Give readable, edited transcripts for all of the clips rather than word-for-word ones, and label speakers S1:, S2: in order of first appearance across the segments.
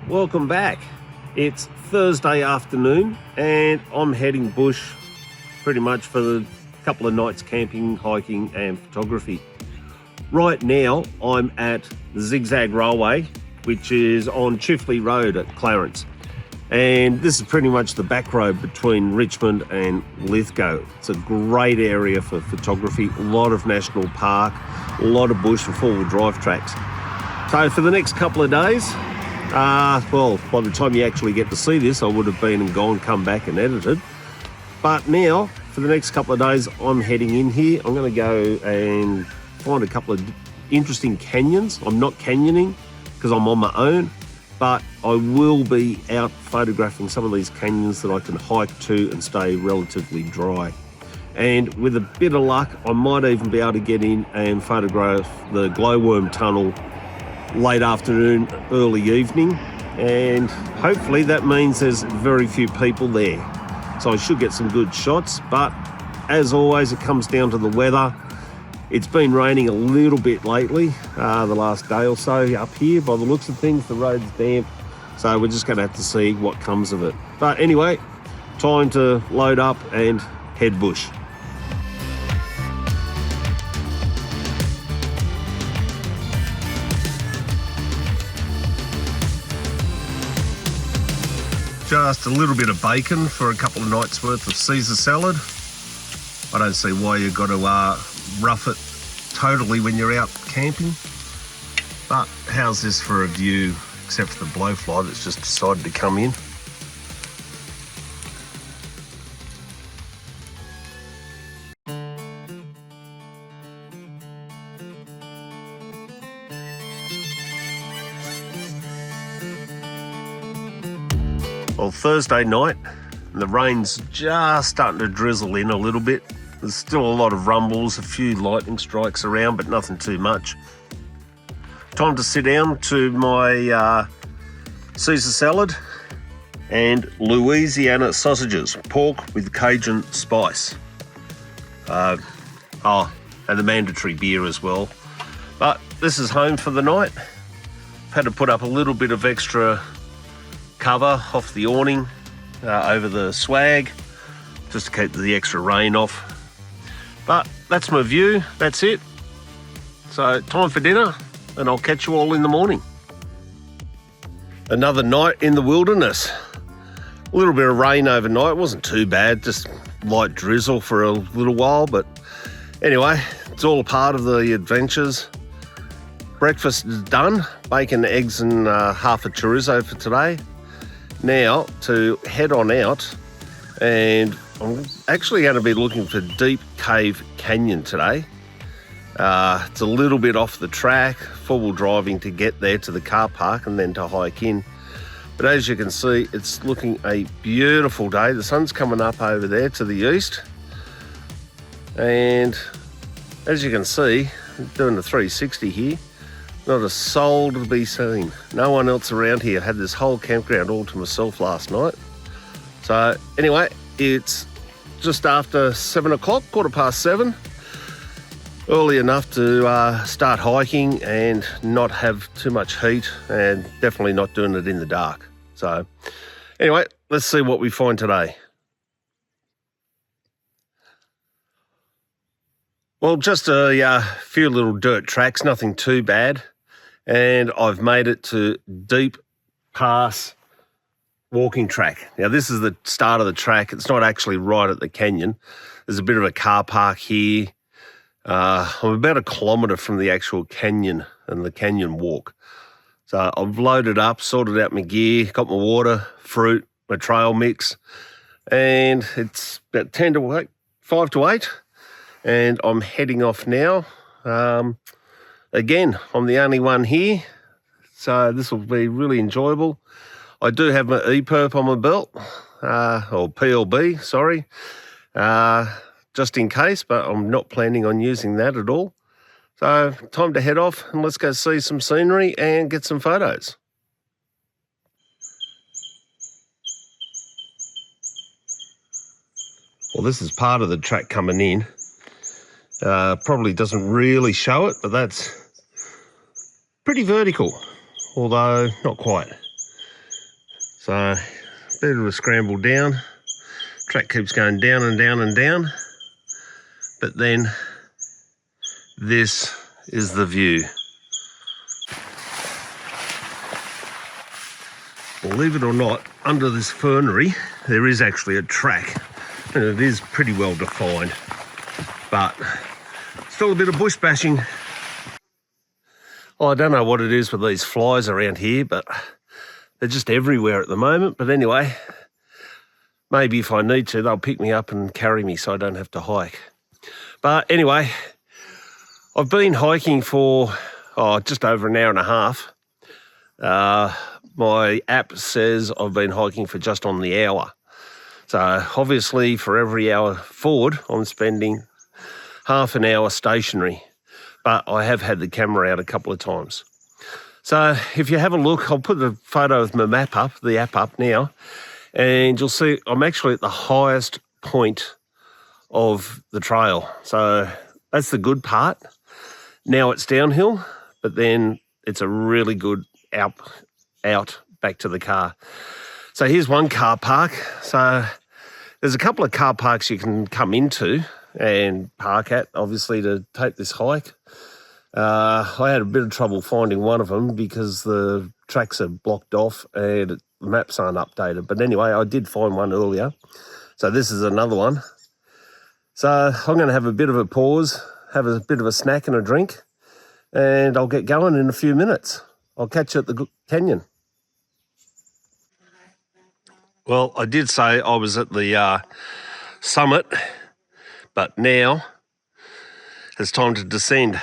S1: Welcome back. It's Thursday afternoon and I'm heading bush pretty much for the couple of nights camping, hiking and photography. Right now I'm at the Zigzag Railway, which is on Chifley Road at Clarence. And this is pretty much the back road between Richmond and Lithgow. It's a great area for photography, a lot of national park, a lot of bush and four-wheel drive tracks. So for the next couple of days, well, by the time you actually get to see this, I would have been and gone, come back and edited. But now, for the next couple of days, I'm heading in here. I'm going to go and find a couple of interesting canyons. I'm not canyoning because I'm on my own, but I will be out photographing some of these canyons that I can hike to and stay relatively dry. And with a bit of luck, I might even be able to get in and photograph the glowworm tunnel late afternoon, early evening, and hopefully that means there's very few people there. So I should get some good shots, but as always, it comes down to the weather. It's been raining a little bit lately, the last day or so up here. By the looks of things, the road's damp, so we're just going to have to see what comes of it. But anyway, time to load up and head bush. Just a little bit of bacon for a couple of nights worth of Caesar salad. I don't see why you've got to rough it totally when you're out camping. But how's this for a view, except for the blowfly that's just decided to come in. Well, Thursday night, and the rain's just starting to drizzle in a little bit. There's still a lot of rumbles, a few lightning strikes around, but nothing too much. Time to sit down to my Caesar salad and Louisiana sausages, pork with Cajun spice. And the mandatory beer as well. But this is home for the night. I've had to put up a little bit of extra cover off the awning over the swag just to keep the extra rain off. But that's my view, that's it. So time for dinner and I'll catch you all in the morning. Another night in the wilderness. A little bit of rain overnight, it wasn't too bad, just light drizzle for a little while, but anyway, it's all a part of the adventures. Breakfast is done, bacon, eggs and half a chorizo for today. Now to head on out, and I'm actually going to be looking for Deep Cave Canyon today. It's a little bit off the track, four-wheel driving to get there to the car park and then to hike in. But as you can see, it's looking a beautiful day. The sun's coming up over there to the east. And as you can see, I'm doing the 360 here. Not a soul to be seen. No one else around here. Had this whole campground all to myself last night. So anyway, it's just after 7 o'clock, 7:15. Early enough to start hiking and not have too much heat, and definitely not doing it in the dark. So anyway, let's see what we find today. Well, just a few little dirt tracks, nothing too bad. And I've made it to Deep Pass walking track. Now, this is the start of the track. It's not actually right at the canyon. There's a bit of a car park here. I'm about 1 kilometre from the actual canyon and the canyon walk. So I've loaded up, sorted out my gear, got my water, fruit, my trail mix, and it's about 5 to 8, and I'm heading off now. Again, I'm the only one here, so this will be really enjoyable. I do have my EPIRB on my belt, or PLB, sorry, just in case, but I'm not planning on using that at all. So time to head off and let's go see some scenery and get some photos. Well, this is part of the track coming in. Probably doesn't really show it, but that's pretty vertical, although not quite. So a bit of a scramble down. Track keeps going down and down and down. But then this is the view. Believe it or not, under this fernery, there is actually a track, and it is pretty well defined, but still a bit of bush bashing. Oh, I don't know what it is with these flies around here, but they're just everywhere at the moment. But anyway, maybe if I need to, they'll pick me up and carry me so I don't have to hike. But anyway, I've been hiking for just over an hour and a half. My app says I've been hiking for just on the hour. So obviously for every hour forward, I'm spending half an hour stationary. But I have had the camera out a couple of times. So if you have a look, I'll put the photo of my map up, the app up now, and you'll see I'm actually at the highest point of the trail. So that's the good part. Now it's downhill, but then it's a really good out back to the car. So here's one car park. So there's a couple of car parks you can come into and park at, obviously, to take this hike. I had a bit of trouble finding one of them because the tracks are blocked off and the maps aren't updated. But anyway, I did find one earlier. So this is another one. So I'm going to have a bit of a pause, have a bit of a snack and a drink, and I'll get going in a few minutes. I'll catch you at the canyon. Well, I did say I was at the summit, but now it's time to descend.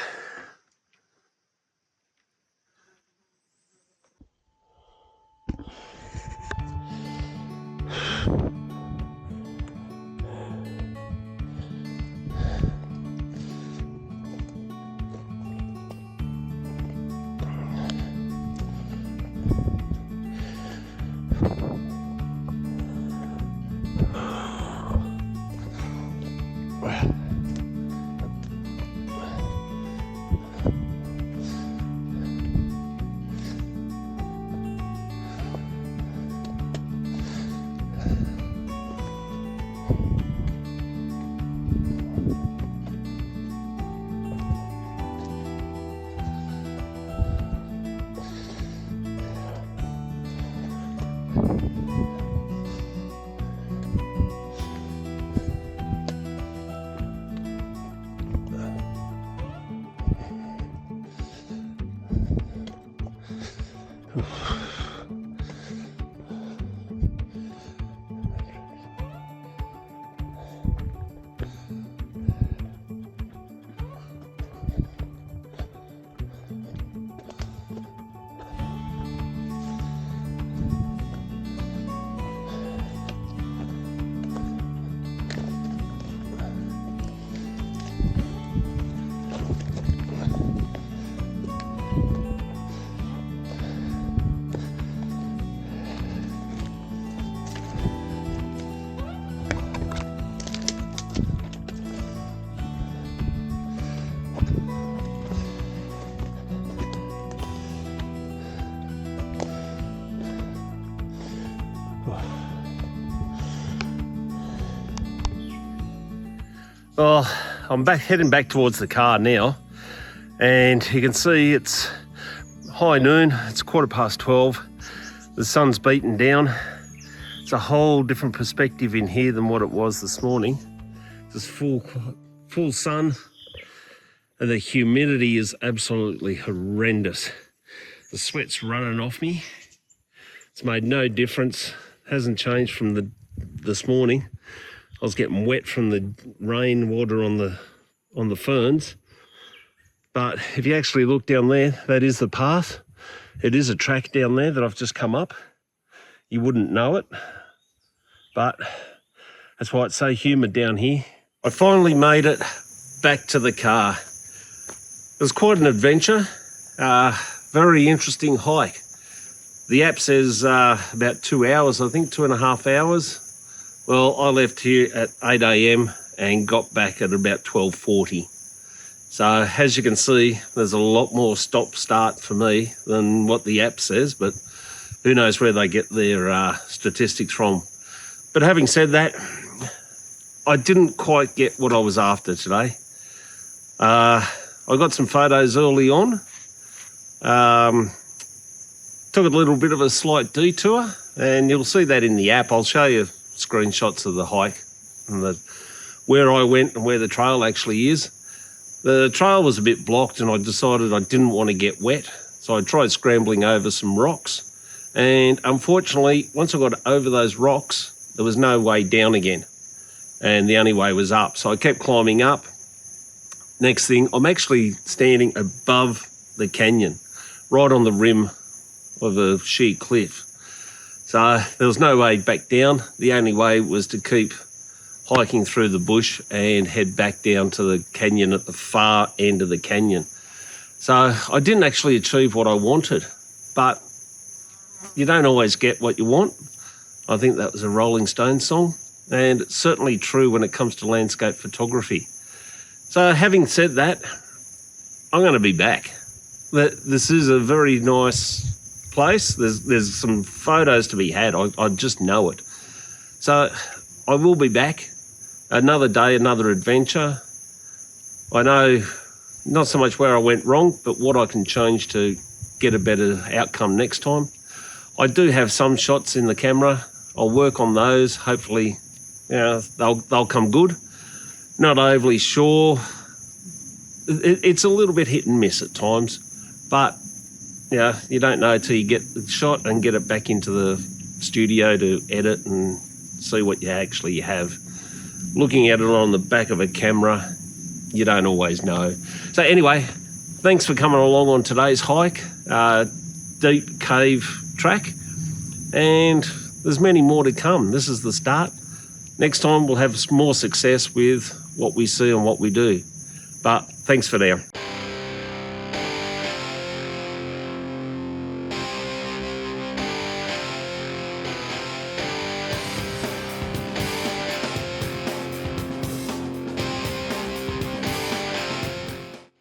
S1: Well, I'm heading back towards the car now, and you can see it's high noon, it's 12:15. The sun's beaten down. It's a whole different perspective in here than what it was this morning. It's full sun, and the humidity is absolutely horrendous. The sweat's running off me. It's made no difference. Hasn't changed from this morning. I was getting wet from the rain water on the ferns. But if you actually look down there, that is the path. It is a track down there that I've just come up. You wouldn't know it, but that's why it's so humid down here. I finally made it back to the car. It was quite an adventure, very interesting hike. The app says about 2 hours, I think 2.5 hours. Well, I left here at 8 a.m. and got back at about 12:40. So as you can see, there's a lot more stop-start for me than what the app says, but who knows where they get their statistics from. But having said that, I didn't quite get what I was after today. I got some photos early on. Took a little bit of a slight detour, and you'll see that in the app. I'll show you screenshots of the hike and where I went and where the trail actually is. The trail was a bit blocked, and I decided I didn't want to get wet, so I tried scrambling over some rocks. And unfortunately, once I got over those rocks, there was no way down again, and the only way was up. So I kept climbing up. Next thing, I'm actually standing above the canyon, right on the rim of a sheer cliff. So there was no way back down. The only way was to keep hiking through the bush and head back down to the canyon at the far end of the canyon. So I didn't actually achieve what I wanted, but you don't always get what you want. I think that was a Rolling Stones song, and it's certainly true when it comes to landscape photography. So having said that, I'm going to be back. This is a very nice place. There's some photos to be had. I just know it. So I will be back. Another day, another adventure. I know not so much where I went wrong, but what I can change to get a better outcome next time. I do have some shots in the camera. I'll work on those. Hopefully, they'll come good. Not overly sure. It's a little bit hit and miss at times, but you don't know till you get the shot and get it back into the studio to edit and see what you actually have. Looking at it on the back of a camera, you don't always know. So anyway, thanks for coming along on today's hike, deep cave track, and there's many more to come. This is the start. Next time we'll have more success with what we see and what we do. But thanks for now.